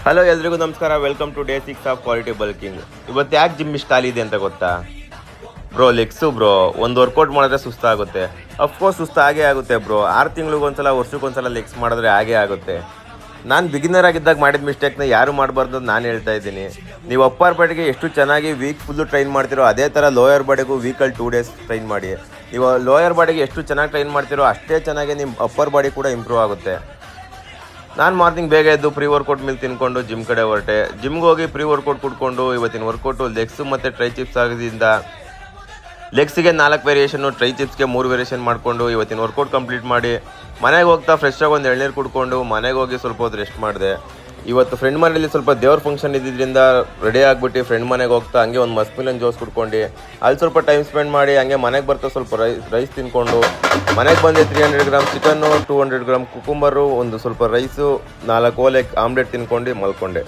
Hello ಎಲ್ರಿಗೂ ನಮಸ್ಕಾರ. Welcome to day 6 of quality bulking. ಇವತ್ತು ಯಾಕೆ ಜಿಮ್ ಇಷ್ಟ ಆಲಿದೆ ಅಂತ ಗೊತ್ತಾ ಬ್ರೋ? Legs bro. ಒಂದು ವರ್ಕೌಟ್ ಮಾಡಿದ್ರೆ ಸುಸ್ತಾಗುತ್ತೆ. ಅಫ್ಕೋರ್ಸ್ ಸುಸ್ತು ಆಗೇ ಆಗುತ್ತೆ ಬ್ರೋ. 6 ತಿಂಗಳಿಗೊಂದ್ಸಲ ವರ್ಷಕ್ಕೊಂದ್ಸಲ ಲೆಗ್ಸ್ ಮಾಡಿದ್ರೆ ಆಗೇ ಆಗುತ್ತೆ. ನಾನು ಬಿಗಿನರ್ ಆಗಿದ್ದಾಗ ಮಾಡಿದ ಮಿಸ್ಟೇಕ್ನ ಯಾರು ಮಾಡಬಾರ್ದು ನಾನು ಹೇಳ್ತಾ ಇದ್ದೀನಿ. ನೀವು ಅಪ್ಪರ್ ಬಾಡಿಗೆ ಎಷ್ಟು ಚೆನ್ನಾಗಿ ವೀಕ್ ಫುಲ್ಲು ಟ್ರೈನ್ ಮಾಡ್ತಿರೋ ಅದೇ ಥರ ಲೋಯರ್ ಬಾಡಿಗೂ ವೀಕಲ್ಲಿ 2 ಡೇಸ್ ಟ್ರೈನ್ ಮಾಡಿ. ನೀವು ಲೋಯರ್ ಬಾಡಿಗೆ ಎಷ್ಟು ಚೆನ್ನಾಗಿ ಟ್ರೈನ್ ಮಾಡ್ತಿರೋ ಅಷ್ಟೇ ಚೆನ್ನಾಗಿ ನಿಮ್ಮ ಅಪ್ಪರ್ ಬಾಡಿ ಕೂಡ ಇಂಪ್ರೂವ್ ಆಗುತ್ತೆ. ನಾನು ಮಾರ್ನಿಂಗ್ ಬೇಗ ಎದ್ದು ಪ್ರೀ ವರ್ಕೌಟ್ ಮೀಲ್ ತಿನ್ಕೊಂಡು ಜಿಮ್ ಕಡೆ ಹೊರಟೆ. ಜಿಮ್ಗೆ ಹೋಗಿ ಪ್ರೀ ವರ್ಕೌಟ್ ಕುಡ್ಕೊಂಡು ಇವತ್ತಿನ ವರ್ಕೌಟು ಲೆಗ್ಸು ಮತ್ತು ಟ್ರೈ ಚಿಪ್ಸ್ ಆಗೋದ್ರಿಂದ ಲೆಗ್ಸಿಗೆ 4 ವೇರಿಯೇಷನ್ನು, ಟ್ರೈ ಚಿಪ್ಸ್ಗೆ 3 ವೇರಿಯೇಷನ್ ಮಾಡಿಕೊಂಡು ಇವತ್ತಿನ ವರ್ಕೌಟ್ ಕಂಪ್ಲೀಟ್ ಮಾಡಿ ಮನೆಗೆ ಹೋಗ್ತಾ ಫ್ರೆಶಾಗಿ ಒಂದು ಎಳ್ನೀರು ಕುಡ್ಕೊಂಡು ಮನೆಗೆ ಹೋಗಿ ಸ್ವಲ್ಪ ಹೊತ್ತು ರೆಸ್ಟ್ ಮಾಡಿದೆ. ಇವತ್ತು ಫ್ರೆಂಡ್ ಮನೇಲಿ ಸ್ವಲ್ಪ ದೇವ್ರ ಫಂಕ್ಷನ್ ಇದ್ದಿದ್ದರಿಂದ ರೆಡಿ ಆಗಿಬಿಟ್ಟು ಫ್ರೆಂಡ್ ಮನೆಗೆ ಹೋಗ್ತಾ ಹಂಗೆ ಒಂದು ಮಸ್ಮಿಲನ್ ಜ್ಯೂಸ್ ಕುಡ್ಕೊಂಡು ಅಲ್ಲಿ ಸ್ವಲ್ಪ ಟೈಮ್ ಸ್ಪೆಂಡ್ ಮಾಡಿ ಹಂಗೆ ಮನೆಗೆ ಬರ್ತಾ ಸ್ವಲ್ಪ ರೈಸ್ ತಿನ್ಕೊಂಡು ಮನೆಗೆ ಬಂದೆ. 300 ಗ್ರಾಮ್ ಚಿಕನ್ನು, 200 ಗ್ರಾಮ್ ಕುಕುಂಬರು, ಒಂದು ಸ್ವಲ್ಪ ರೈಸು, 4 ಓಲೆ ಆಮ್ಲೆಟ್ ತಿನ್ಕೊಂಡು ಮಲ್ಕೊಂಡೆ.